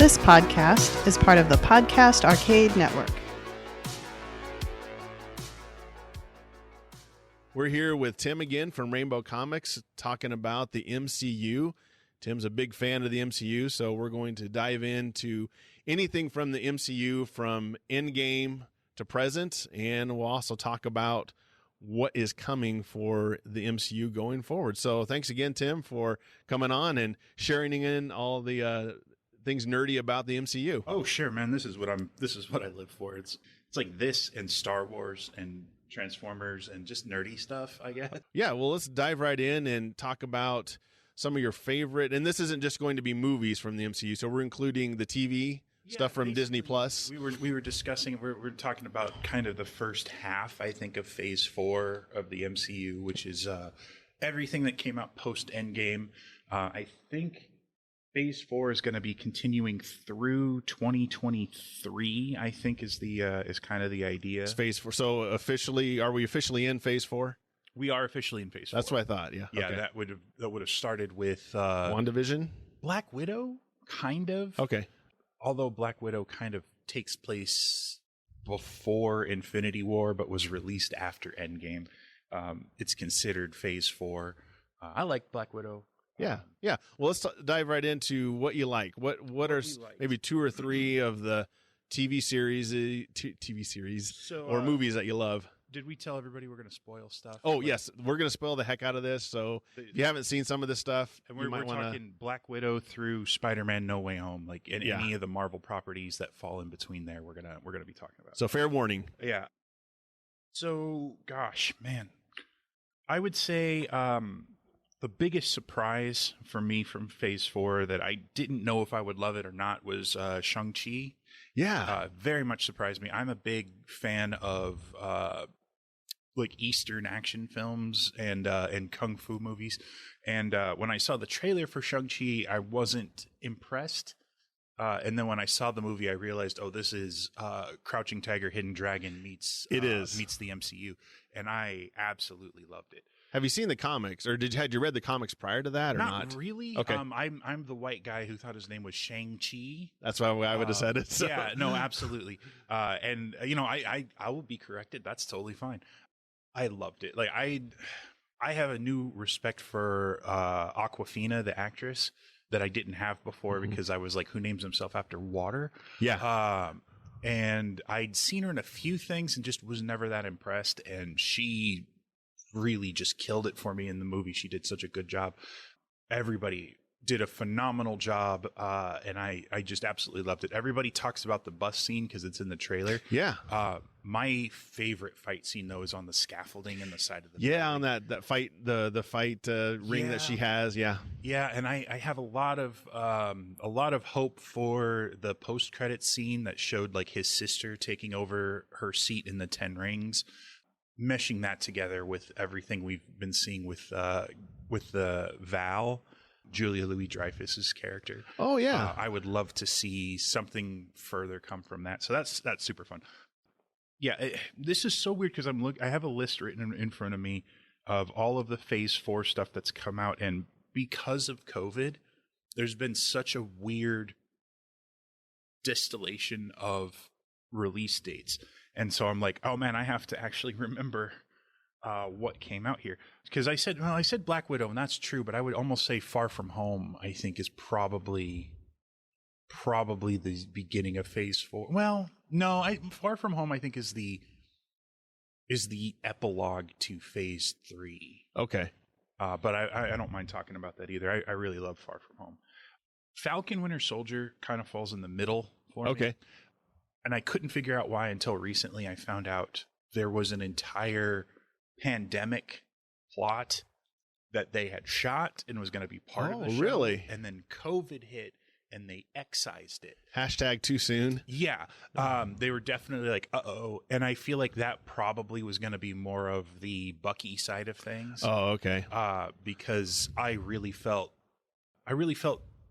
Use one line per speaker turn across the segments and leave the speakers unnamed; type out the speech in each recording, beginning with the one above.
This podcast is part of the Podcast Arcade Network.
We're here with Tim again from Rainbow Comics talking about the MCU. Tim's a big fan of the MCU, so we're going to dive into anything from the MCU from Endgame to present, and we'll also talk about what is coming for the MCU going forward. So thanks again, Tim, for coming on and sharing in all the things nerdy about the MCU.
Oh, sure, man. This is what I live for. It's like this and Star Wars and Transformers and just nerdy stuff, I guess.
Yeah, well, let's dive right in and talk about some of your favorite, and this isn't just going to be movies from the MCU, so we're including the TV stuff from Disney Plus.
We were discussing, we're talking about kind of the first half, I think, of Phase 4 of the MCU, which is everything that came out post Endgame. I think Phase 4 is going to be continuing through 2023, I think is kind of the idea.
It's Phase 4. So are we officially in Phase 4?
We are officially in Phase 4.
That's what I thought, yeah.
Yeah,
okay.
that would have started with
WandaVision?
Black Widow, kind of.
Okay.
Although Black Widow kind of takes place before Infinity War, but was released after Endgame. It's considered Phase 4. I like Black Widow.
Yeah. Well, let's dive right into what you like. What are maybe two or three of the TV series or movies that you love?
Did we tell everybody we're going to spoil stuff?
Oh, yes. We're going to spoil the heck out of this. So if you haven't seen some of this stuff,
and we're talking Black Widow through Spider-Man No Way Home, like any of the Marvel properties that fall in between there, we're gonna be talking about.
So fair warning.
Yeah. So, gosh, man, I would say the biggest surprise for me from Phase 4 that I didn't know if I would love it or not was Shang-Chi.
Yeah.
Very much surprised me. I'm a big fan of like Eastern action films and kung fu movies. And when I saw the trailer for Shang-Chi, I wasn't impressed. And then when I saw the movie, I realized, this is Crouching Tiger, Hidden Dragon meets the MCU. And I absolutely loved it.
Have you seen the comics, or had you read the comics prior to that, or not?
Not really.
Okay.
I'm the white guy who thought his name was Shang-Chi.
That's why I would have said it. So.
Yeah, no, absolutely. And I will be corrected. That's totally fine. I loved it. Like I have a new respect for Awkwafina, the actress, that I didn't have before because I was like, who names himself after water?
Yeah.
And I'd seen her in a few things and just was never that impressed. And she really just killed it for me in the movie. She did such a good job. Everybody did a phenomenal job, and I just absolutely loved it. Everybody talks about the bus scene because it's in the trailer.
Yeah.
My favorite fight scene, though, is on the scaffolding in the side of the
building. On that fight, the fight ring that she has. Yeah.
Yeah, and I have a lot of hope for the post-credit scene that showed like his sister taking over her seat in the 10 Rings. Meshing that together with everything we've been seeing with the Val, Julia Louis-Dreyfus's character.
Oh yeah,
I would love to see something further come from that. So that's super fun. Yeah, this is so weird because I have a list written in front of me of all of the Phase 4 stuff that's come out, and because of COVID, there's been such a weird distillation of release dates. And so I'm like, oh man, I have to actually remember what came out here. Because I said Black Widow, and that's true, but I would almost say Far From Home, I think, is probably the beginning of Phase 4. Well, no, Far From Home, I think, is the epilogue to Phase 3.
Okay.
But I don't mind talking about that either. I really love Far From Home. Falcon Winter Soldier kind of falls in the middle for me.
Okay.
And I couldn't figure out why until recently. I found out there was an entire pandemic plot that they had shot and was going to be part of the show. Oh,
really?
And then COVID hit and they excised it.
# too soon.
Yeah. They were definitely like, uh-oh. And I feel like that probably was going to be more of the Bucky side of things.
Oh, okay.
Because I really felt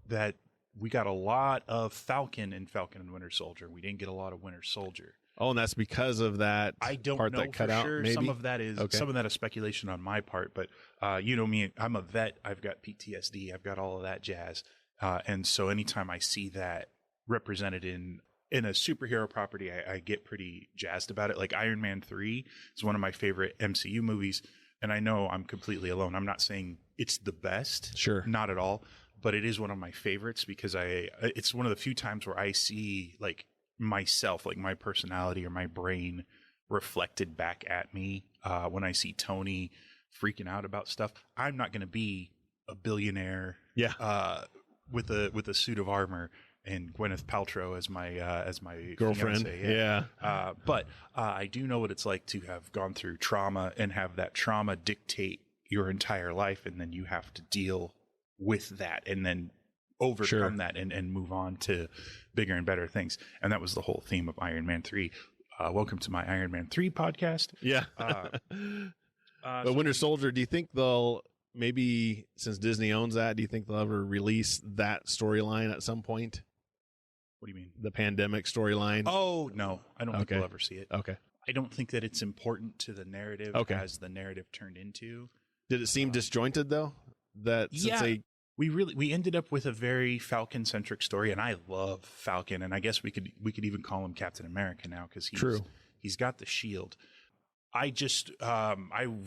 that we got a lot of Falcon and Winter Soldier. We didn't get a lot of Winter Soldier.
Oh, and that's because of that
I don't
part
know
that cut
for
out,
sure.
maybe?
Some of that is speculation on my part, but you know me, I'm a vet. I've got PTSD. I've got all of that jazz. And so anytime I see that represented in a superhero property, I get pretty jazzed about it. Like Iron Man 3 is one of my favorite MCU movies. And I know I'm completely alone. I'm not saying it's the best.
Sure.
Not at all. But it is one of my favorites because it's one of the few times where I see like myself, like my personality or my brain reflected back at me when I see Tony freaking out about stuff. I'm not going to be a billionaire with a suit of armor and Gwyneth Paltrow as my
girlfriend.
Fiance. But I do know what it's like to have gone through trauma and have that trauma dictate your entire life, and then you have to deal with that and then overcome that and move on to bigger and better things. And that was the whole theme of Iron Man 3. Welcome to my Iron Man 3 podcast.
Yeah. But Winter Soldier, do you think they'll, maybe since Disney owns that, do you think they'll ever release that storyline at some point?
What do you mean?
The pandemic storyline?
Oh, no. I don't think we'll ever see it.
Okay.
I don't think that it's important to the narrative as the narrative turned into.
Did it seem disjointed, though?
We ended up with a very Falcon-centric story, and I love Falcon, and I guess we could even call him Captain America now because he's got the shield. I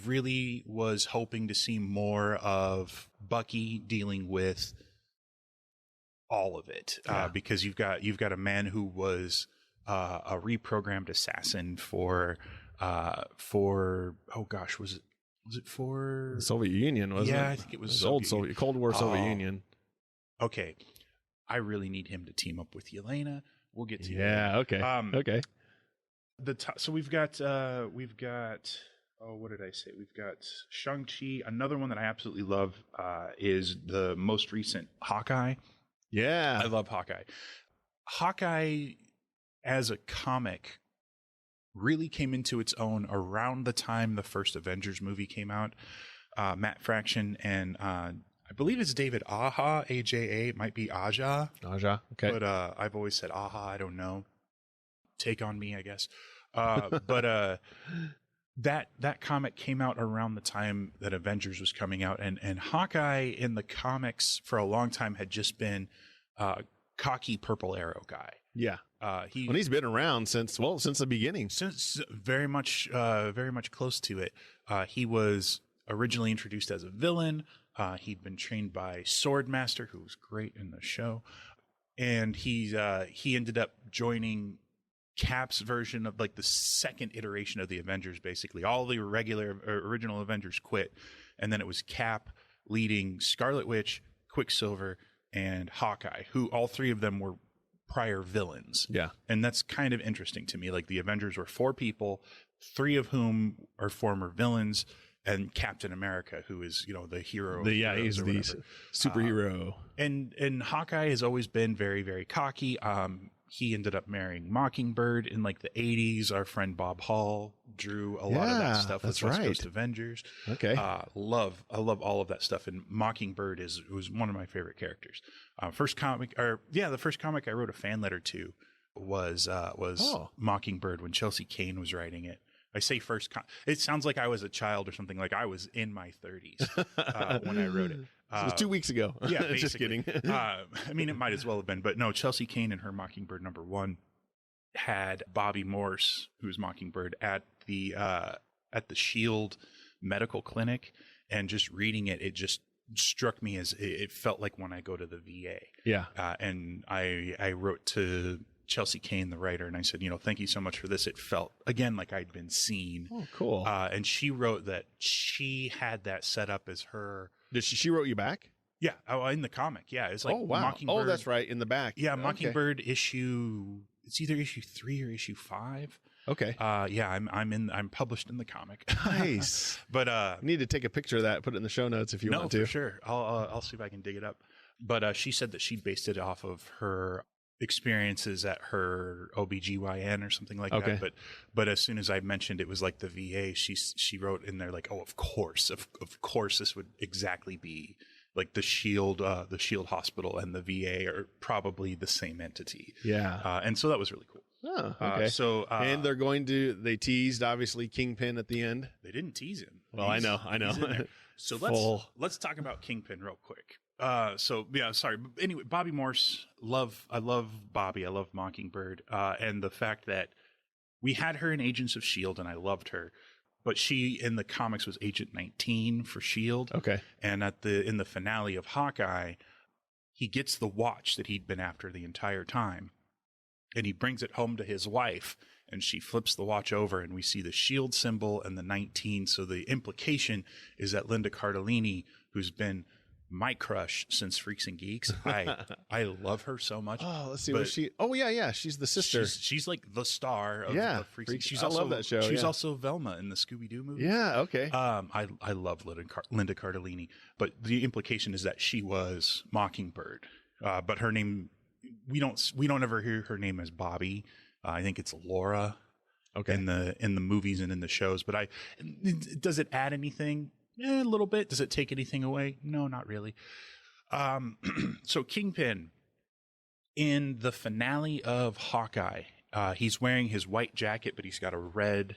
really was hoping to see more of Bucky dealing with all of it because you've got a man who was a reprogrammed assassin for was it for
the Soviet Union? Wasn't it?
Yeah, I think it was
old Soviet Cold War Soviet Union.
Okay, I really need him to team up with Yelena. We'll get to
that. Okay. Okay.
So we've got what did I say? We've got Shang-Chi. Another one that I absolutely love is the most recent Hawkeye.
Yeah,
I love Hawkeye. Hawkeye as a comic really came into its own around the time the first Avengers movie came out. Matt Fraction and I believe it's David Aja, A-J-A. It might be Aja.
Aja, okay.
But I've always said Aja. I don't know. Take on me, I guess. But that comic came out around the time that Avengers was coming out. And Hawkeye in the comics for a long time had just been cocky Purple Arrow guy.
Yeah. He's been around since the beginning.
Since very much close to it. He was originally introduced as a villain. He'd been trained by Swordmaster, who was great in the show. And he ended up joining Cap's version of like the second iteration of the Avengers. Basically, all the original Avengers quit. And then it was Cap leading Scarlet Witch, Quicksilver, and Hawkeye, who all three of them were prior villains.
Yeah.
And that's kind of interesting to me. Like the Avengers were 4 people, 3 of whom are former villains, and Captain America, who is, the hero.
He's the superhero.
And Hawkeye has always been very, very cocky. He ended up marrying Mockingbird in like the 80s. Our friend Bob Hall drew a lot of that stuff with West Coast Avengers.
Okay.
I love all of that stuff. And Mockingbird was one of my favorite characters. The first comic I wrote a fan letter to was Mockingbird when Chelsea Kane was writing it. I say it sounds like I was a child or something, like I was in my 30s when I wrote it.
It was 2 weeks ago.
Yeah,
just kidding.
It might as well have been, but no. Chelsea Kane and her Mockingbird #1 had Bobby Morse, who's Mockingbird, at the Shield medical clinic, and just reading it just struck me as it felt like when I go to the VA.
Yeah,
and I wrote to Chelsea Kane, the writer, and I said, thank you so much for this. It felt again like I'd been seen.
Oh, cool.
And she wrote that she had that set up as her.
Did she wrote you back?
Yeah. Oh, in the comic. Yeah. It's like,
oh, wow.
Mockingbird.
Oh, that's right. In the back.
Yeah. Mockingbird issue. It's either issue 3 or issue 5.
Okay.
Yeah. I'm published in the comic.
Nice.
But
you need to take a picture of that, put it in the show notes if you want to.
For sure. I'll see if I can dig it up. But she said that she based it off of her experiences at her OBGYN or something like that. But as soon as I mentioned it was like the VA, she wrote in there like, oh, of course this would exactly be like the Shield hospital and the VA are probably the same entity. Yeah. And so that was really cool.
Oh, okay. And they teased obviously Kingpin at the end.
They didn't tease him.
Well, I know.
So let's talk about Kingpin real quick. So yeah, sorry. But anyway, Bobby Morse, I love Bobby. I love Mockingbird. And the fact that we had her in Agents of S.H.I.E.L.D. and I loved her, but she in the comics was Agent 19 for S.H.I.E.L.D.
Okay.
And in the finale of Hawkeye, he gets the watch that he'd been after the entire time, and he brings it home to his wife, and she flips the watch over, and we see the S.H.I.E.L.D. symbol and the 19. So the implication is that Linda Cardellini, who's been my crush since Freaks and Geeks, I love her so much.
Oh, let's see what she. Oh yeah, she's the sister.
She's like the star of, of Freaks. She's
I
also,
love that show.
She's also Velma in the Scooby Doo movie.
Yeah, okay.
I love Linda Cardellini, but the implication is that she was Mockingbird. But her name, we don't ever hear her name as Bobby. I think it's Laura. Okay. In the movies and in the shows. But does it add anything? A little bit. Does it take anything away? No, not really. So Kingpin, in the finale of Hawkeye, he's wearing his white jacket, but he's got a red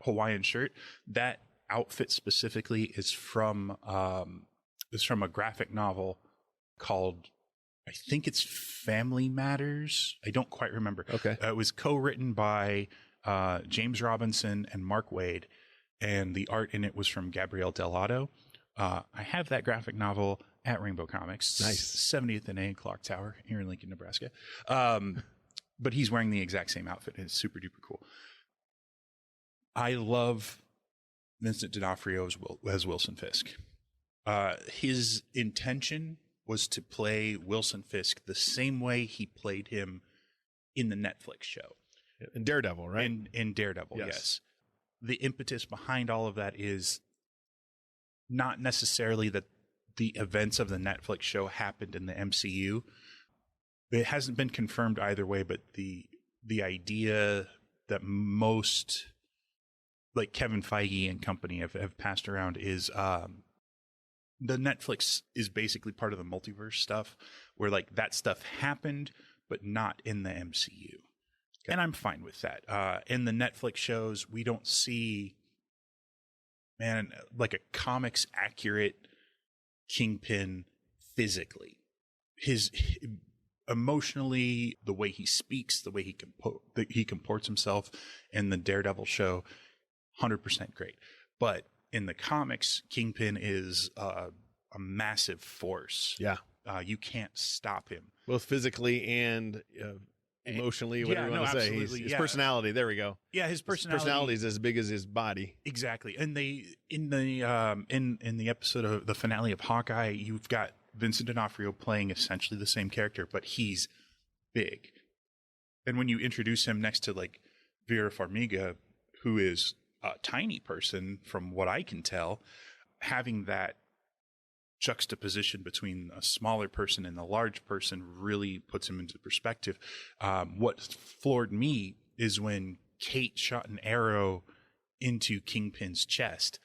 Hawaiian shirt. That outfit specifically is from a graphic novel called, I think it's Family Matters. I don't quite remember.
Okay.
It was co-written by James Robinson and Mark Waid, and the art in it was from Gabrielle Dell'Otto. I have that graphic novel at Rainbow Comics.
Nice.
70th and A Clock Tower here in Lincoln, Nebraska. But he's wearing the exact same outfit, and it's super duper cool. I love Vincent D'Onofrio as Wilson Fisk. His intention was to play Wilson Fisk the same way he played him in the Netflix show.
In Daredevil, right?
In Daredevil, yes. The impetus behind all of that is not necessarily that the events of the Netflix show happened in the MCU. It hasn't been confirmed either way, but the idea that most, like Kevin Feige and company, have passed around is the Netflix is basically part of the multiverse stuff, where like that stuff happened, but not in the MCU. Okay. And I'm fine with that. In the Netflix shows, we don't see, like a comics accurate Kingpin physically. His emotionally, the way he speaks, the way he comports himself in the Daredevil show, 100% great. But in the comics, Kingpin is a massive force.
Yeah.
You can't stop him.
Both physically and emotionally, whatever you want to say. His personality, there we go.
Yeah, his
personality is as big as his body.
Exactly. And they in the episode of the finale of Hawkeye, you've got Vincent D'Onofrio playing essentially the same character, but he's big. And when you introduce him next to like Vera Farmiga, who is a tiny person from what I can tell, having that juxtaposition between a smaller person and a large person really puts him into perspective. What floored me is when Kate shot an arrow into Kingpin's chest,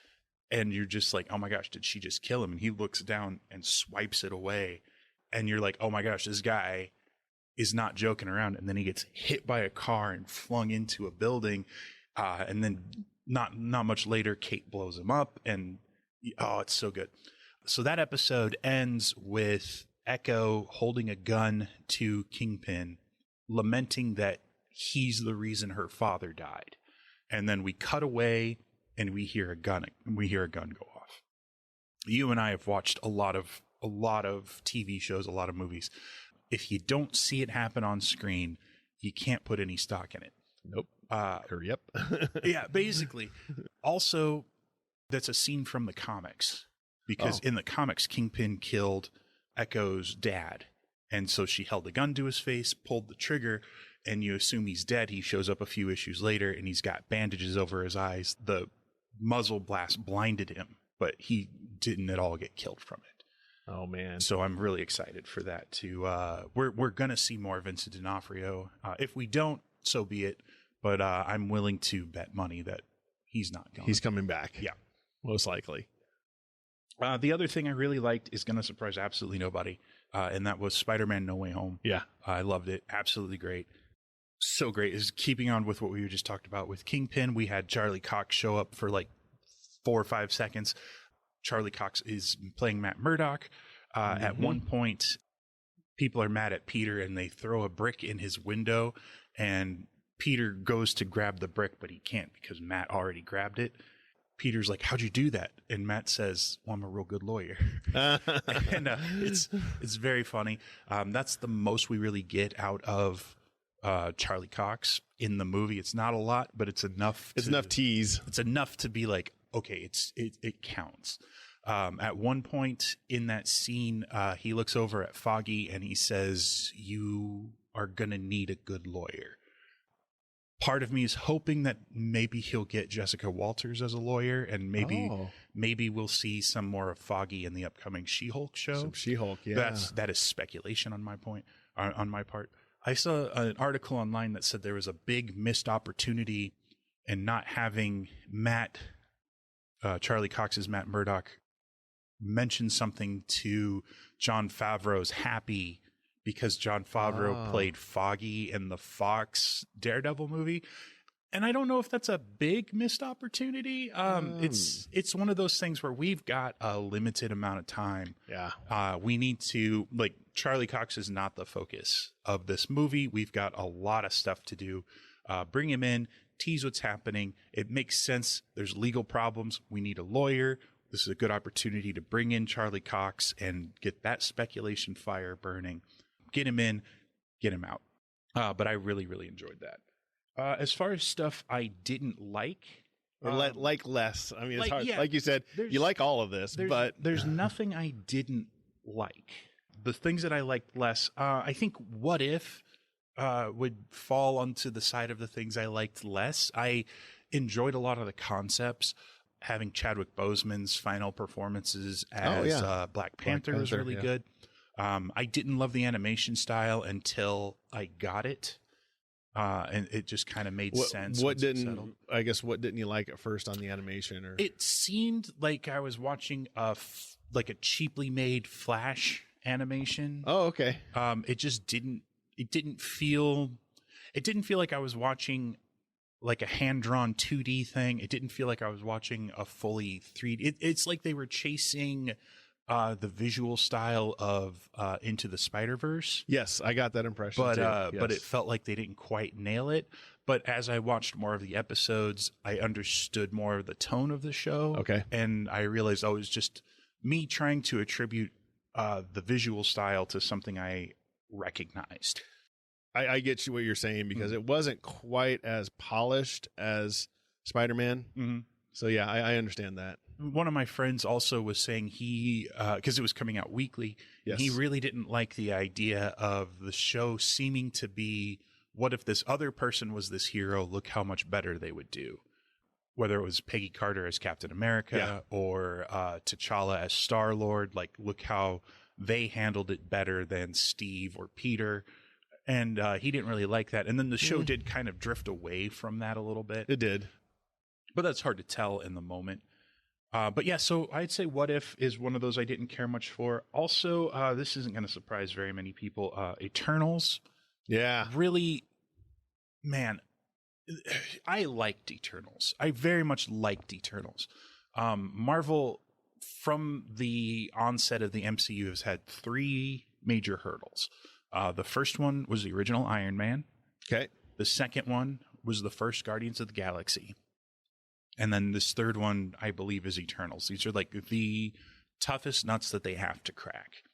and you're just like, oh my gosh, did she just kill him? And he looks down and swipes it away, and you're like, oh my gosh, this guy is not joking around. And then he gets hit by a car and flung into a building, and then not much later, Kate blows him up, and it's so good. So that episode ends with Echo holding a gun to Kingpin, lamenting that he's the reason her father died. And then we cut away and we hear a gun go off. You and I have watched a lot of TV shows, a lot of movies. If you don't see it happen on screen, you can't put any stock in it.
Nope. Hurry up.
Yeah, basically. Also, that's a scene from the comics. Because in the comics, Kingpin killed Echo's dad. And so she held the gun to his face, pulled the trigger, and you assume he's dead. He shows up a few issues later, and he's got bandages over his eyes. The muzzle blast blinded him, but he didn't at all get killed from it.
Oh, man.
So I'm really excited for that, too. We're going to see more Vincent D'Onofrio. If we don't, so be it. But I'm willing to bet money that he's not gone.
He's coming back.
Yeah.
Most likely.
The other thing I really liked is going to surprise absolutely nobody, and that was Spider-Man No Way Home.
Yeah.
I loved it. Absolutely great. So great. Is keeping on with what we just talked about with Kingpin. We had Charlie Cox show up for like 4 or 5 seconds. Charlie Cox is playing Matt Murdock. At one point, people are mad at Peter and they throw a brick in his window, and Peter goes to grab the brick, but he can't because Matt already grabbed it. Peter's like, "How'd you do that?" And Matt says, "Well, I'm a real good lawyer." And it's very funny. That's the most we really get out of Charlie Cox in the movie. It's not a lot, but it's enough.
It's enough tease.
It's enough to be like, okay, it counts. At one point in that scene, he looks over at Foggy and he says, "You are gonna need a good lawyer." Part of me is hoping that maybe he'll get Jessica Walters as a lawyer, and maybe we'll see some more of Foggy in the upcoming She-Hulk show.
Some She-Hulk, yeah.
That is speculation on my part. I saw an article online that said there was a big missed opportunity in not having Charlie Cox's Matt Murdock, mention something to Jon Favreau's Happy, because Jon Favreau played Foggy in the Fox Daredevil movie. And I don't know if that's a big missed opportunity. It's one of those things where we've got a limited amount of time.
Yeah.
We need to, like, Charlie Cox is not the focus of this movie. We've got a lot of stuff to do. Bring him in, tease what's happening. It makes sense. There's legal problems. We need a lawyer. This is a good opportunity to bring in Charlie Cox and get that speculation fire burning. Get him in, get him out. But I really, really enjoyed that. As far as stuff I didn't like,
or like less. I mean, it's hard.
Yeah,
like you said, you like all of this, but
there's nothing I didn't like. The things that I liked less, I think What If would fall onto the side of the things I liked less. I enjoyed a lot of the concepts. Having Chadwick Boseman's final performances as Black Panther was really good. I didn't love the animation style until I got it. And it just kind of made sense.
What didn't you like at first on the animation? Or
it seemed like I was watching a cheaply made Flash animation.
Oh, okay.
It didn't feel like I was watching like a hand-drawn 2D thing. It didn't feel like I was watching a fully 3D. It's like they were chasing the visual style of Into the Spider-Verse.
Yes, I got that impression
but
too. Yes.
But it felt like they didn't quite nail it. But as I watched more of the episodes, I understood more of the tone of the show.
Okay.
And I realized it was just me trying to attribute the visual style to something I recognized.
I get you what you're saying, because it wasn't quite as polished as Spider-Man.
Mm-hmm.
So yeah, I understand that.
One of my friends also was saying because it was coming out weekly,
yes,
he really didn't like the idea of the show seeming to be, what if this other person was this hero? Look how much better they would do. Whether it was Peggy Carter as Captain America or T'Challa as Star-Lord, like, look how they handled it better than Steve or Peter. And he didn't really like that. And then the show did kind of drift away from that a little bit.
It did.
But that's hard to tell in the moment. But yeah, so I'd say What If is one of those I didn't care much for. Also, this isn't going to surprise very many people. Eternals.
Yeah.
Really, man, I liked Eternals. I very much liked Eternals. Marvel, from the onset of the MCU, has had 3 major hurdles. The first one was the original Iron Man.
Okay.
The second one was the first Guardians of the Galaxy. And then this third one, I believe, is Eternals. These are like the toughest nuts that they have to crack.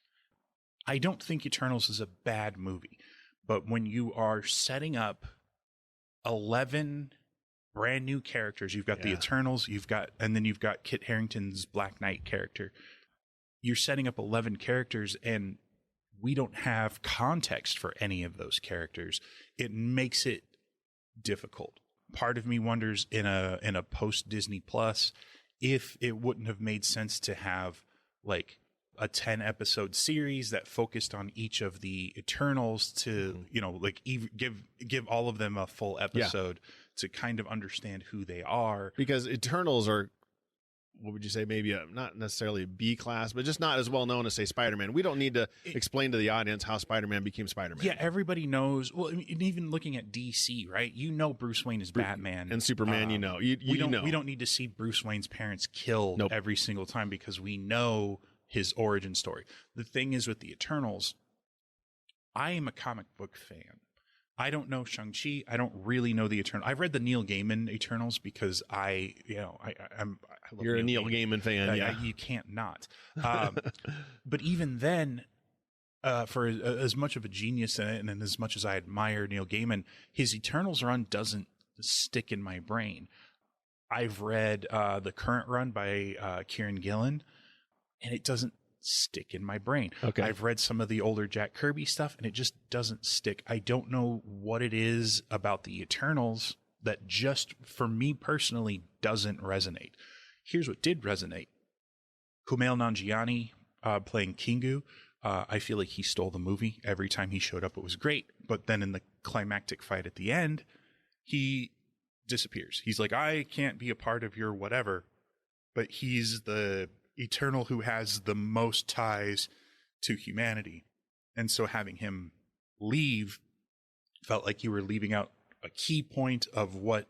I don't think Eternals is a bad movie, but when you are setting up 11 brand new characters, you've got the Eternals, and then you've got Kit Harington's Black Knight character. You're setting up 11 characters, and we don't have context for any of those characters. It makes it difficult. Part of me wonders in a post Disney Plus if it wouldn't have made sense to have like a 10 episode series that focused on each of the Eternals to, like give all of them a full episode to kind of understand who they are.
Because Eternals are, what would you say, maybe not necessarily a B class, but just not as well known as, say, Spider-Man. We don't need to explain to the audience how Spider-Man became Spider-Man.
Yeah, everybody knows. Well, and even looking at DC, right? Bruce Wayne is Batman.
And Superman,
we don't need to see Bruce Wayne's parents kill every single time, because we know his origin story. The thing is with the Eternals, I am a comic book fan. I don't know Shang-Chi. I don't really know the Eternals. I've read the Neil Gaiman Eternals because I love
You're a Neil Gaiman fan, yeah.
You can't not. But even then, for as much of a genius and as much as I admire Neil Gaiman, his Eternals run doesn't stick in my brain. I've read the current run by Kieran Gillen, and it doesn't stick in my brain.
Okay.
I've read some of the older Jack Kirby stuff, and it just doesn't stick. I don't know what it is about the Eternals that just, for me personally, doesn't resonate. Here's what did resonate. Kumail Nanjiani playing Kingu. I feel like he stole the movie. Every time he showed up, it was great. But then in the climactic fight at the end, he disappears. He's like, I can't be a part of your whatever. But he's the Eternal who has the most ties to humanity. And so having him leave felt like you were leaving out a key point of what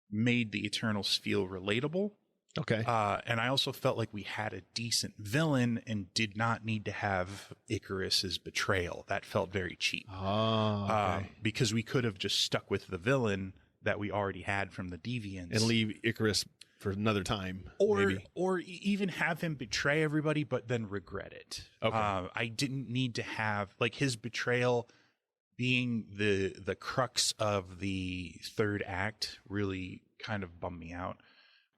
made the Eternals feel relatable.
Okay.
And I also felt like we had a decent villain and did not need to have Icarus's betrayal. That felt very cheap.
Oh, okay.
Because we could have just stuck with the villain that we already had from the Deviants.
And leave Icarus for another time.
Or even have him betray everybody, but then regret it.
Okay.
I didn't need to have, like, his betrayal being the crux of the third act really kind of bummed me out.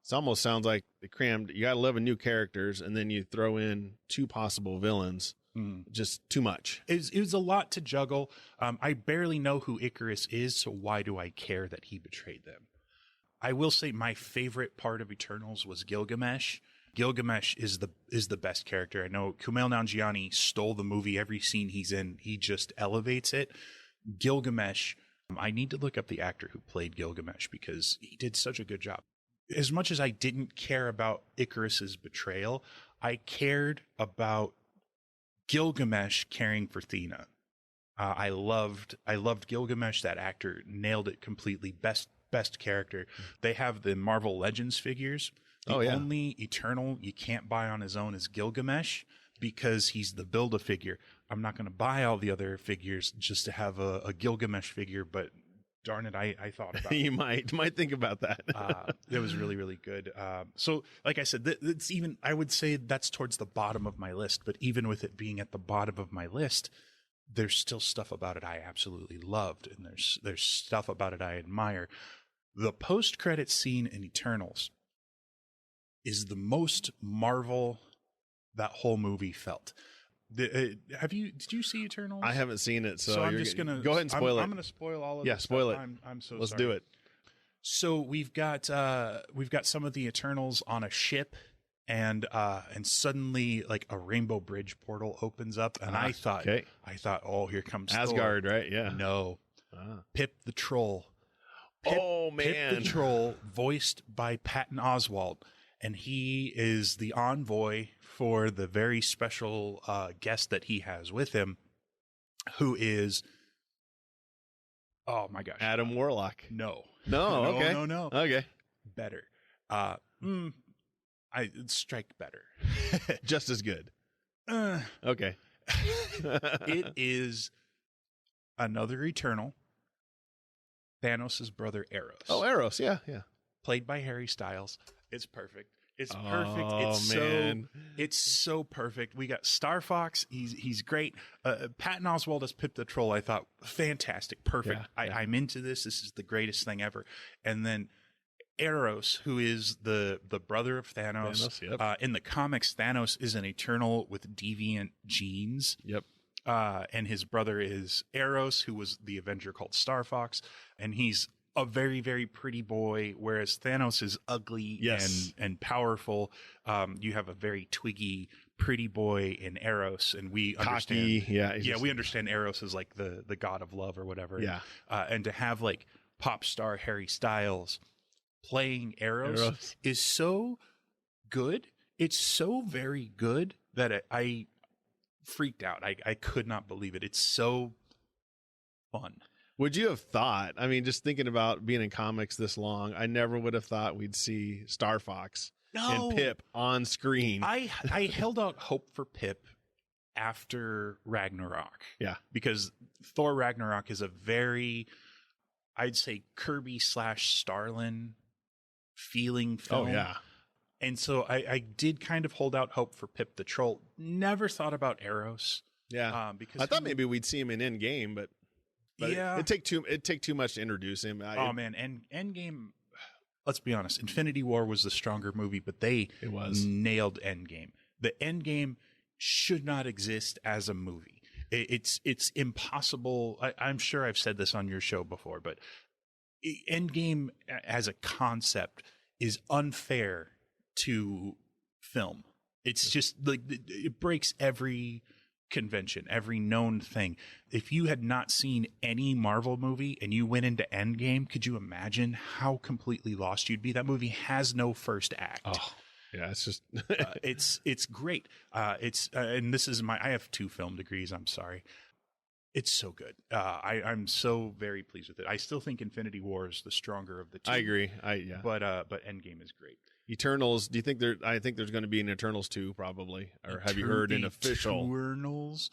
It almost sounds like they crammed. You got 11 new characters, and then you throw in 2 possible villains. Just too much.
It was a lot to juggle. I barely know who Icarus is, so why do I care that he betrayed them? I will say my favorite part of Eternals was Gilgamesh. Gilgamesh is the best character. I know Kumail Nanjiani stole the movie. Every scene he's in, he just elevates it. Gilgamesh, I need to look up the actor who played Gilgamesh because he did such a good job. As much as I didn't care about Icarus's betrayal, I cared about Gilgamesh caring for Thena. I loved Gilgamesh. That actor nailed it completely. Best character. They have the Marvel Legends figures. The only Eternal you can't buy on his own is Gilgamesh because he's the Build-A-Figure. I'm not going to buy all the other figures just to have a Gilgamesh figure, but darn it, I thought about it.
You might think about that.
It was really, really good. So, like I said, it's even, I would say that's towards the bottom of my list, but even with it being at the bottom of my list, there's still stuff about it I absolutely loved, and there's stuff about it I admire. The post-credit scene in Eternals is the most Marvel that whole movie felt. Did you see Eternals?
I haven't seen it, so
I'm just gonna
go ahead and spoil it.
I'm gonna spoil all of it.
Yeah, spoil it.
I'm so
Let's
sorry.
do it.
So we've got some of the Eternals on a ship, and suddenly like a Rainbow Bridge portal opens up, and I thought, oh, here comes
Asgard,
Thor.
Right? Yeah.
No, Pip the Troll. Pip the Troll, voiced by Patton Oswalt, and he is the envoy for the very special guest that he has with him, who is, oh my gosh,
Adam Warlock.
No.
Okay.
No.
Okay.
Better. I strike better.
Just as good. Okay.
It is another Eternal. Thanos' brother Eros.
Oh, Eros. Yeah.
Played by Harry Styles. It's perfect. It's perfect. It's so perfect. We got Star Fox. He's great. Patton Oswalt as Pip the Troll. I thought fantastic, perfect.
Yeah.
I'm into this. This is the greatest thing ever. And then Eros, who is the brother of Thanos.
Yep.
In the comics, Thanos is an Eternal with deviant genes.
Yep.
And his brother is Eros, who was the Avenger called Star Fox, and he's a very, very pretty boy, whereas Thanos is ugly and powerful. You have a very twiggy, pretty boy in Eros, and we
Cocky,
understand. We understand Eros is like the god of love or whatever.
Yeah,
and to have like pop star Harry Styles playing Eros is so good. It's so very good that I freaked out. I could not believe it. It's so fun.
Would you have thought, just thinking about being in comics this long, I never would have thought we'd see Star Fox and Pip on screen.
I held out hope for Pip after Ragnarok.
Yeah.
Because Thor Ragnarok is a very, I'd say, Kirby / Starlin feeling film.
Oh, yeah.
And so I did kind of hold out hope for Pip the Troll. Never thought about Eros.
Yeah.
Because
I thought maybe we'd see him in Endgame, but
yeah,
it'd take too much to introduce him.
Man, Endgame. Let's be honest. Infinity War was the stronger movie, but it was nailed Endgame. The Endgame should not exist as a movie. It's impossible. I'm sure I've said this on your show before, but Endgame as a concept is unfair to film. It's just like it breaks every convention, every known thing. If you had not seen any Marvel movie and you went into Endgame, could you imagine how completely lost you'd be? That movie has no first act.
Oh, yeah, it's just
it's great. And this is I have 2 film degrees. I'm sorry. It's so good. I'm so very pleased with it. I still think Infinity War is the stronger of the 2.
I agree.
But Endgame is great.
Eternals. Do you think I think there's going to be an Eternals 2 probably, or have you heard an official
Eternals?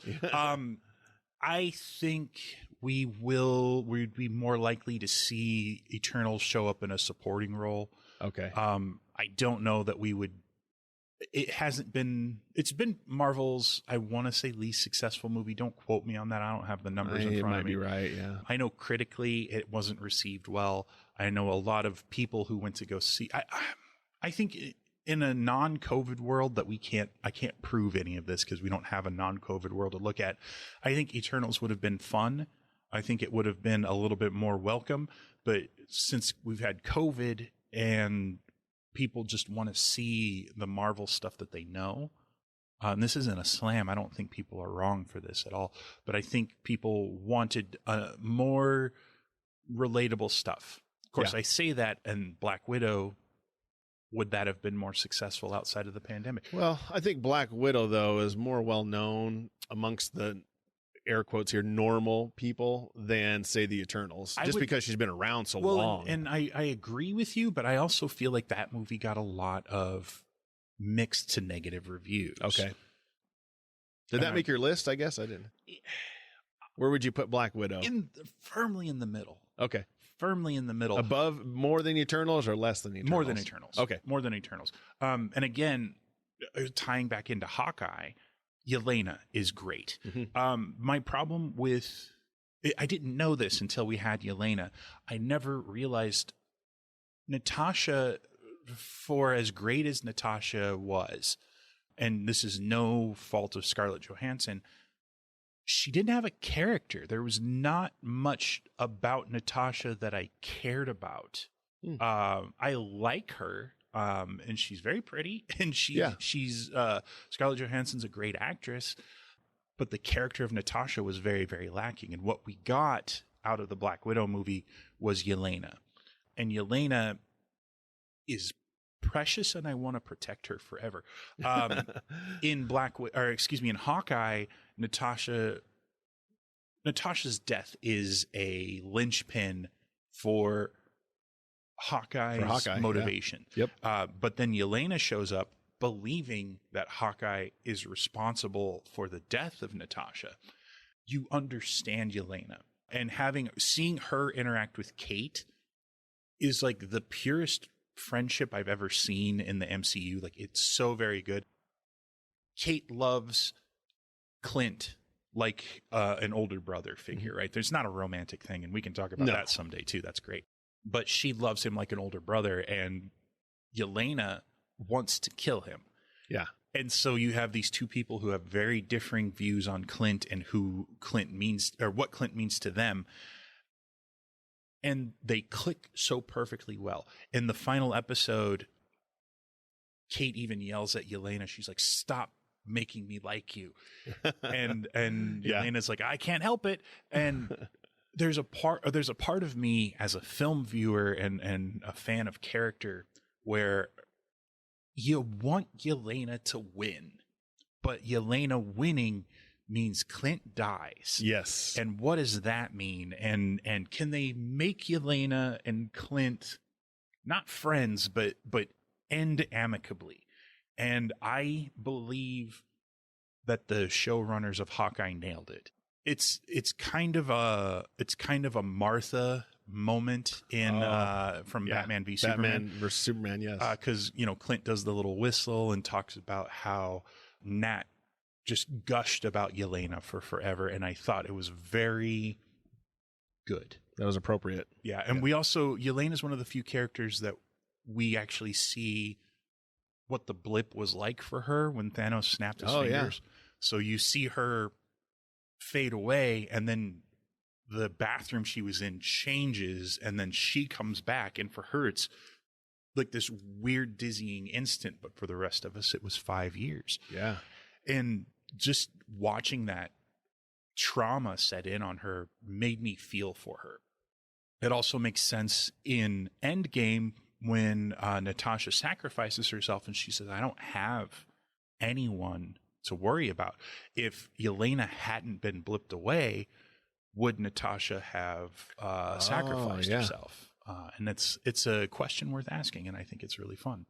I think we'd be more likely to see Eternals show up in a supporting role.
Okay.
I don't know that we would. It's been Marvel's, I want to say, least successful movie. Don't quote me on that. I don't have the numbers in front of me.
It might be right, yeah.
I know critically it wasn't received well. I know a lot of people who went to go see. I think in a non-COVID world that I can't prove any of this because we don't have a non-COVID world to look at. I think Eternals would have been fun. I think it would have been a little bit more welcome. But since we've had COVID and people just want to see the Marvel stuff that they know, and this isn't a slam. I don't think people are wrong for this at all. But I think people wanted more relatable stuff. Of course, I say that, and Black Widow, would that have been more successful outside of the pandemic?
Well, I think Black Widow, though, is more well-known amongst the, air quotes here, normal people than, say, the Eternals, because she's been around so long.
And I agree with you, but I also feel like that movie got a lot of mixed to negative reviews.
Okay. Did that make your list? I guess I didn't. Where would you put Black Widow?
Firmly in the middle.
Okay.
Firmly in the middle.
Above, more than Eternals or less than Eternals?
More than Eternals.
Okay.
More than Eternals. And again, tying back into Hawkeye, Yelena is great. Mm-hmm. My problem with, I didn't know this until we had Yelena. I never realized Natasha, for as great as Natasha was, and this is no fault of Scarlett Johansson, she didn't have a character. There was not much about Natasha that I cared about. I like her, and she's very pretty, and she's Scarlett Johansson's a great actress, but the character of Natasha was very, very lacking. And what we got out of the Black Widow movie was Yelena, and Yelena is precious, and I want to protect her forever. In Hawkeye, Natasha's death is a linchpin for Hawkeye's motivation.
Yeah. Yep.
But then Yelena shows up believing that Hawkeye is responsible for the death of Natasha. You understand Yelena, and seeing her interact with Kate is like the purest friendship I've ever seen in the MCU. Like, it's so very good. Kate loves Clint like an older brother figure, right? There's not a romantic thing, and we can talk about that someday too. That's great. But she loves him like an older brother, and Yelena wants to kill him.
Yeah.
And so you have these two people who have very differing views on Clint and who Clint means, or what Clint means to them. And they click so perfectly well. In the final episode, Kate even yells at Yelena. She's like, "Stop making me like you." and Yelena's like, "I can't help it." And there's a part of me as a film viewer and a fan of character where you want Yelena to win, but Yelena winning means Clint dies.
Yes.
And what does that mean? And can they make Yelena and Clint not friends, but end amicably. And I believe that the showrunners of Hawkeye nailed it. It's kind of a Martha moment in from Batman v Superman.
Batman versus Superman, yes.
Because Clint does the little whistle and talks about how Nat just gushed about Yelena for forever, and I thought it was very good.
That was appropriate.
Yeah, and we also, Yelena is one of the few characters that we actually see what the blip was like for her when Thanos snapped his fingers. Yeah. So you see her fade away, and then the bathroom she was in changes, and then she comes back, and for her it's like this weird dizzying instant, but for the rest of us it was 5 years.
Yeah.
And just watching that trauma set in on her made me feel for her. It also makes sense in Endgame when Natasha sacrifices herself and she says, I don't have anyone to worry about. If Yelena hadn't been blipped away, would Natasha have sacrificed herself? And it's a question worth asking, and I think it's really fun.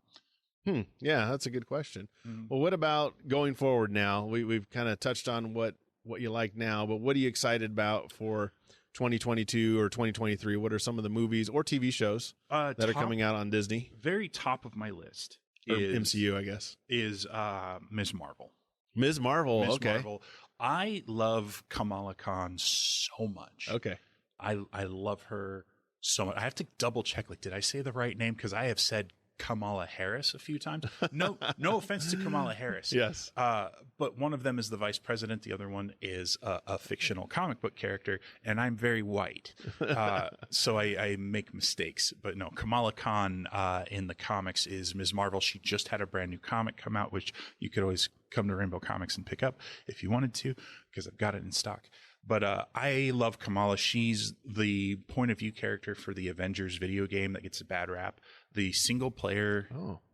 Yeah, that's a good question. Well, what about going forward now? We've kind of touched on what you like now, but what are you excited about for 2022 or 2023? What are some of the movies or TV shows that are coming out on Disney?
Very top of my list
is MCU, I guess,
is Ms. Marvel.
Ms. Marvel, okay.
Marvel. I love Kamala Khan so much.
Okay.
I love her so much. I have to double check. Like, did I say the right name? Because I have said Kamala Harris a few times. No offense to Kamala Harris.
Yes.
But one of them is the vice president. The other one is a fictional comic book character, and I'm very white. So I make mistakes. But no, Kamala Khan in the comics is Ms. Marvel. She just had a brand new comic come out, which you could always come to Rainbow Comics and pick up if you wanted to, because I've got it in stock. But I love Kamala. She's the point of view character for the Avengers video game that gets a bad rap. The single player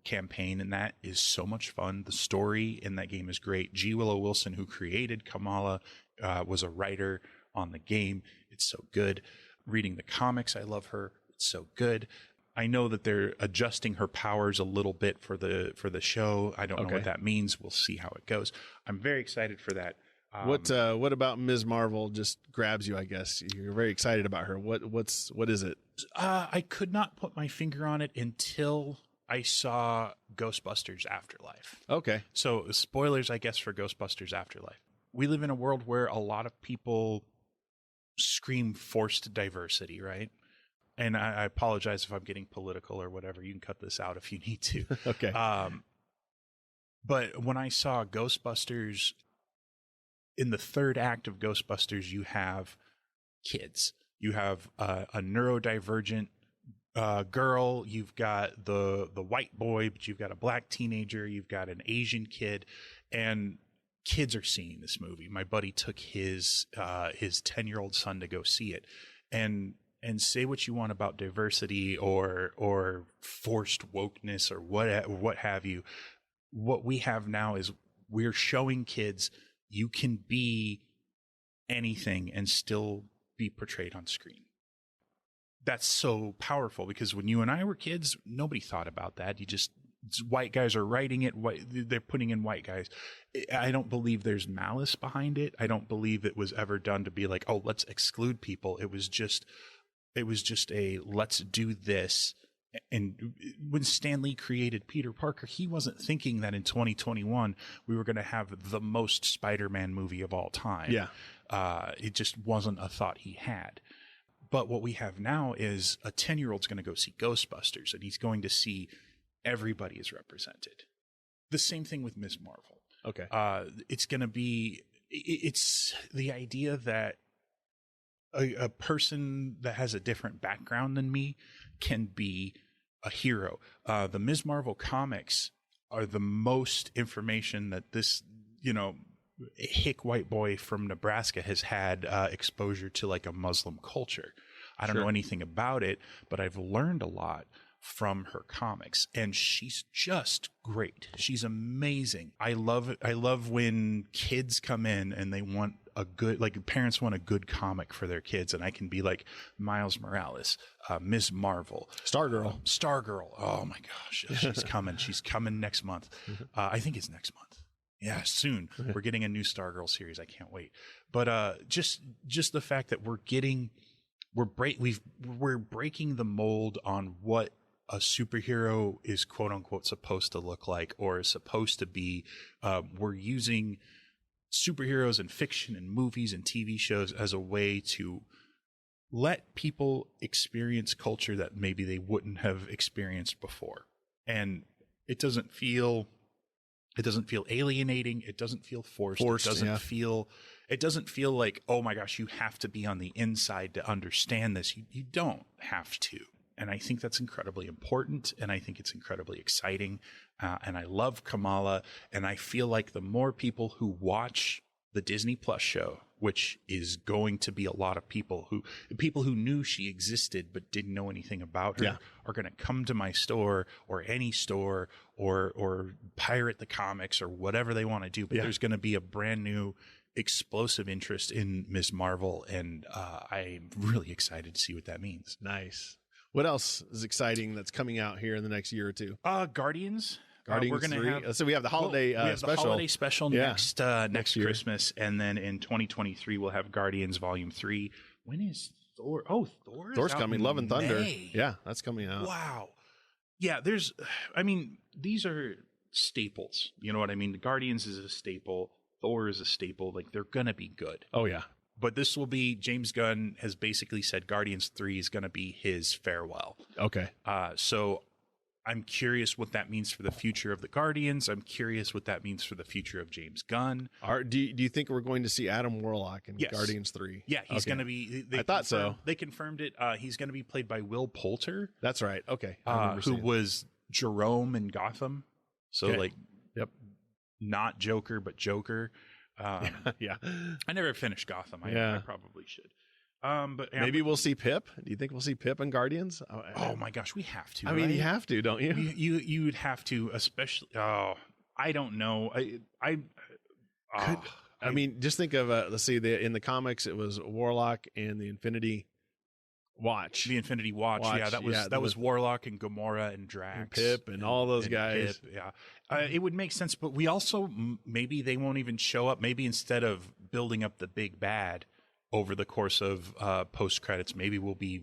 campaign in that is so much fun. The story in that game is great. G. Willow Wilson, who created Kamala, was a writer on the game. It's so good. Reading the comics, I love her. It's so good. I know that they're adjusting her powers a little bit for the show. I don't know what that means. We'll see how it goes. I'm very excited for that.
What about Ms. Marvel just grabs you, I guess? You're very excited about her. What is it?
I could not put my finger on it until I saw Ghostbusters Afterlife.
Okay.
So spoilers, I guess, for Ghostbusters Afterlife. We live in a world where a lot of people scream forced diversity, right? And I apologize if I'm getting political or whatever. You can cut this out if you need to.
Okay.
But when I saw Ghostbusters, in the third act of Ghostbusters, you have kids. You have a neurodivergent girl. You've got the white boy, but you've got a black teenager. You've got an Asian kid, and kids are seeing this movie. My buddy took his 10-year-old son to go see it, and say what you want about diversity or forced wokeness or what have you. What we have now is we're showing kids you can be anything and still be portrayed on screen. That's so powerful, because when you and I were kids, nobody thought about that. White guys are writing it. They're putting in white guys. I don't believe there's malice behind it. I don't believe it was ever done to be like, oh, let's exclude people. It was just a let's do this. And when Stan Lee created Peter Parker, he wasn't thinking that in 2021 we were going to have the most Spider-Man movie of all time.
Yeah.
It just wasn't a thought he had. But what we have now is a 10-year-old's going to go see Ghostbusters, and he's going to see everybody is represented. The same thing with Ms. Marvel.
Okay.
It's the idea that a person that has a different background than me can be a hero. The Ms. Marvel comics are the most information that this, hick white boy from Nebraska has had exposure to, like a Muslim culture. I don't know anything about it, but I've learned a lot from her comics, and she's just great. She's amazing. I love when kids come in and they want a good, like parents want a good comic for their kids, and I can be like Miles Morales, Ms. Marvel, Stargirl. Oh my gosh, she's coming. She's coming next month. I think it's next month. Yeah, soon. We're getting a new Stargirl series. I can't wait. But just the fact that we're breaking the mold on what a superhero is quote unquote supposed to look like or is supposed to be. We're using superheroes in fiction and movies and TV shows as a way to let people experience culture that maybe they wouldn't have experienced before. And it doesn't feel alienating. It doesn't feel forced. It doesn't feel like, oh my gosh, you have to be on the inside to understand this. You don't have to. And I think that's incredibly important. And I think it's incredibly exciting. And I love Kamala. And I feel like the more people who watch the Disney Plus show, which is going to be a lot of people who knew she existed but didn't know anything about her, are going to come to my store or any store or pirate the comics or whatever they want to do. But there's going to be a brand new explosive interest in Ms. Marvel, and I'm really excited to see what that means.
Nice. What else is exciting that's coming out here in the next year or two?
Guardians.
We're going to have. So we have the holiday special.
The holiday special next Christmas, and then in 2023 we'll have Guardians Volume 3. When is Thor? Oh, Thor's
coming. Love and Thunder.
May.
Yeah, that's coming out.
Wow. Yeah, these are staples. You know what I mean? The Guardians is a staple. Thor is a staple. Like, they're gonna be good.
Oh yeah.
But this will be, James Gunn has basically said Guardians 3 is going to be his farewell.
Okay.
So I'm curious what that means for the future of the Guardians. I'm curious what that means for the future of James Gunn.
Do you think we're going to see Adam Warlock in Guardians 3?
Yeah, he's going to be.
I thought so.
They confirmed it. He's going to be played by Will Poulter.
That's right. Okay.
Who was Jerome in Gotham. So, not Joker, but Joker.
Yeah.
I never finished Gotham. I probably should. But
maybe we'll see Pip. Do you think we'll see Pip in Guardians?
Oh my gosh, we have to.
I mean, you have to, don't you?
You would have to, especially. Oh, I don't know.
I mean, just think of let's see. In the comics, it was Warlock and the Infinity Watch.
The Infinity Watch. Yeah, that was Warlock and Gamora and Drax,
and Pip, and all those guys.
Pip, yeah. It would make sense, but we also maybe they won't even show up. Maybe instead of building up the big bad over the course of post credits, maybe we'll be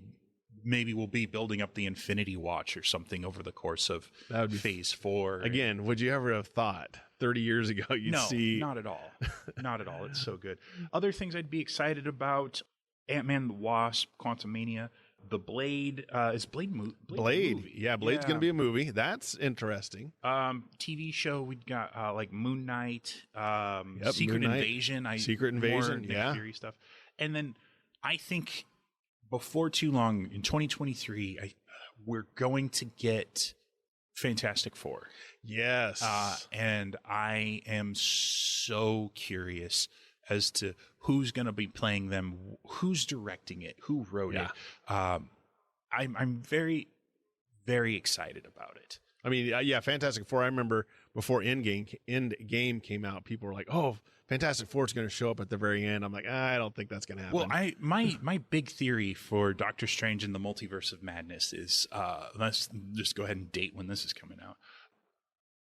building up the Infinity Watch or something over the course of Phase 4.
Again, would you ever have thought 30 years ago you'd see?
No, not at all. Not at all. It's so good. Other things I'd be excited about: Ant-Man the Wasp, Quantumania. The Blade is Blade movie.
Yeah, Blade's going to be a movie. That's interesting.
TV show, we've got like Moon Knight,
Secret
Invasion.
Secret Invasion,
Nick Fury stuff. And then I think before too long in 2023, we're going to get Fantastic Four.
Yes.
And I am so curious as to who's going to be playing them, who's directing it, who wrote it. I'm very, very excited about it.
I mean, Fantastic Four. I remember before Endgame came out, people were like, "Oh, Fantastic Four is going to show up at the very end." I'm like, I don't think that's going to happen.
Well, my big theory for Doctor Strange and the Multiverse of Madness is, let's just go ahead and date when this is coming out.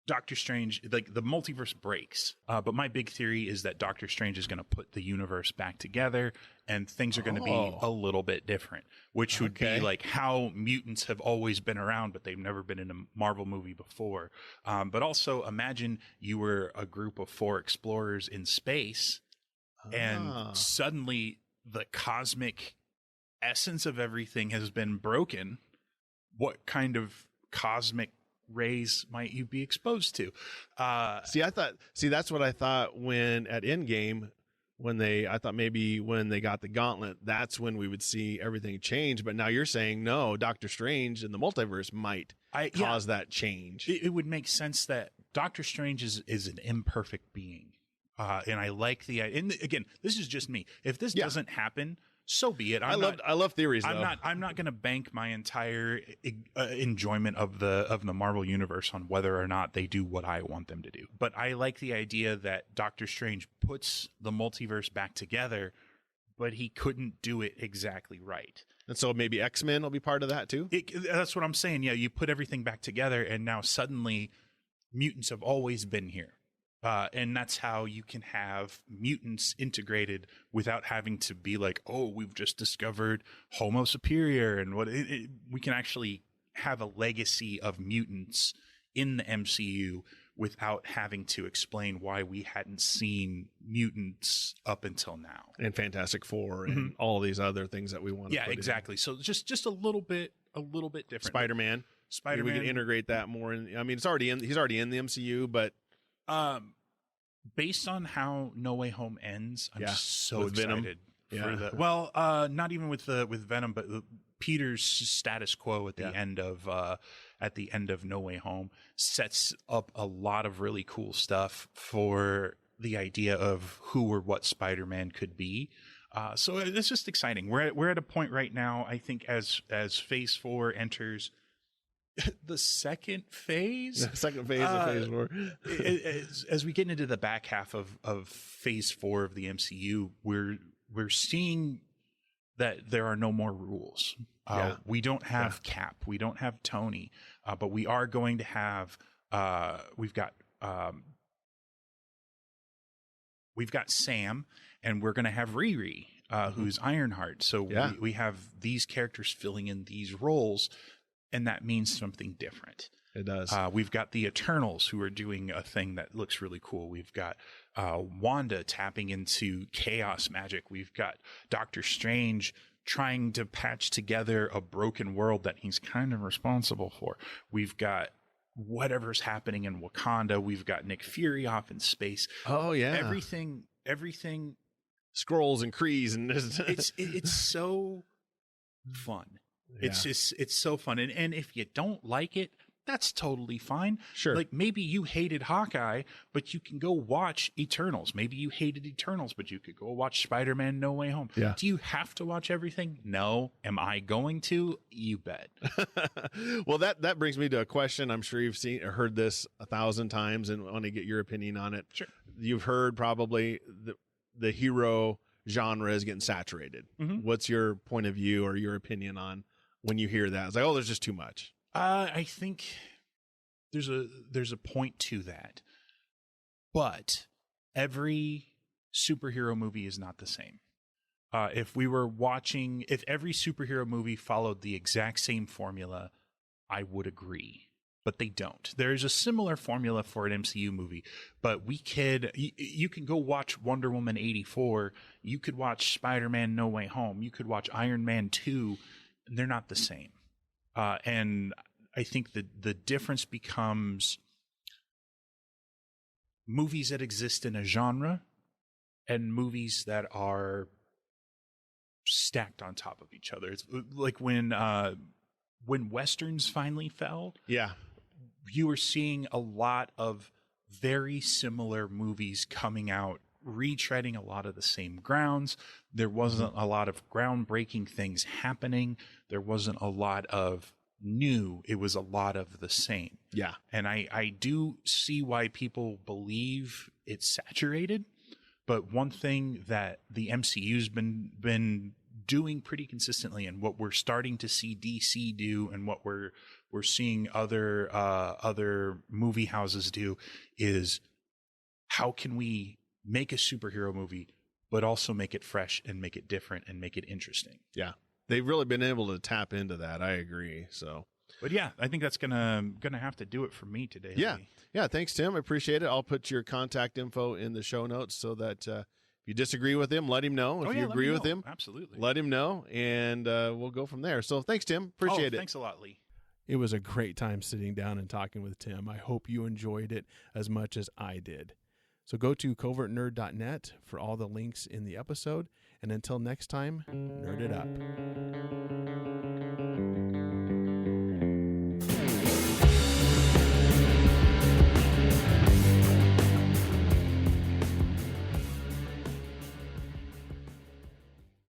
Doctor Strange, like the multiverse breaks, but my big theory is that Doctor Strange is going to put the universe back together, and things are going to be a little bit different, which would be like how mutants have always been around, but they've never been in a Marvel movie before. But also imagine you were a group of 4 explorers in space, and suddenly the cosmic essence of everything has been broken. What kind of cosmic rays might you be exposed to?
That's what I thought when at Endgame, I thought maybe when they got the gauntlet, that's when we would see everything change. But now you're saying no, Doctor Strange and the multiverse might cause that change.
It would make sense that Doctor Strange is an imperfect being. And I like and again, this is just me. If this doesn't happen, so be it.
I love theories. Though.
I'm not going to bank my entire enjoyment of the Marvel universe on whether or not they do what I want them to do. But I like the idea that Doctor Strange puts the multiverse back together, but he couldn't do it exactly right.
And so maybe X-Men will be part of that too?
That's what I'm saying. Yeah, you put everything back together, and now suddenly mutants have always been here. And that's how you can have mutants integrated without having to be like, oh, we've just discovered Homo superior. And we can actually have a legacy of mutants in the MCU without having to explain why we hadn't seen mutants up until now.
And Fantastic Four and all these other things that we want to
Yeah, exactly. So just a little bit different.
Spider-Man. Maybe we could integrate that more in. I mean, he's already in the MCU, but
based on how No Way Home ends, I'm so
with
excited
Venom.
for the not even with Venom, but Peter's status quo at the end of No Way Home sets up a lot of really cool stuff for the idea of who or what Spider-Man could be. So it's just exciting. We're at a point right now, I think, as Phase 4 enters the second phase.
Of Phase 4.
As we get into the back half of Phase 4 of the MCU, we're seeing that there are no more rules. We don't have Cap. We don't have Tony. But we are going to have we've got Sam, and we're going to have Riri, who's Ironheart. So we have these characters filling in these roles, and that means something different.
It does.
We've got the Eternals, who are doing a thing that looks really cool. We've got Wanda tapping into chaos magic. We've got Doctor Strange trying to patch together a broken world that he's kind of responsible for. We've got whatever's happening in Wakanda. We've got Nick Fury off in space.
Oh yeah,
everything.
Scrolls and Krees and
it's so fun. Yeah. It's so fun, and if you don't like it, that's totally fine.
Sure.
Like maybe you hated Hawkeye, but you can go watch Eternals. Maybe you hated Eternals, but you could go watch Spider-Man No Way Home.
Yeah.
Do you have to watch everything? No. Am I going to? You bet.
Well, that brings me to a question. I'm sure you've heard this 1,000 times and want to get your opinion on it.
Sure.
You've heard probably the hero genre is getting saturated. What's your point of view or your opinion on when you hear that? It's like, oh, there's just too much.
I think there's a point to that, but every superhero movie is not the same. If every superhero movie followed the exact same formula, I would agree, but they don't. There's a similar formula for an MCU movie, but you can go watch Wonder Woman 84. You could watch Spider-Man No Way Home. You could watch Iron Man 2. And they're not the same. And I think the difference becomes movies that exist in a genre and movies that are stacked on top of each other. It's like when Westerns finally fell.
Yeah.
You were seeing a lot of very similar movies coming out, retreading a lot of the same grounds. There wasn't a lot of groundbreaking things happening. There wasn't a lot of new. It was a lot of the same.
Yeah.
And I do see why people believe it's saturated. But one thing that the MCU's been doing pretty consistently, and what we're starting to see DC do, and what we're seeing other movie houses do, is how can we make a superhero movie, but also make it fresh and make it different and make it interesting.
Yeah. They've really been able to tap into that. I agree. So,
but yeah, I think that's gonna have to do it for me today.
Yeah. Yeah. Thanks, Tim. I appreciate it. I'll put your contact info in the show notes so that, if you disagree with him, let him know. If you agree with him,
absolutely,
let him know, and we'll go from there. So thanks, Tim. Appreciate it.
Thanks a lot, Lee.
It was a great time sitting down and talking with Tim. I hope you enjoyed it as much as I did. So go to covertnerd.net for all the links in the episode. And until next time, nerd it up.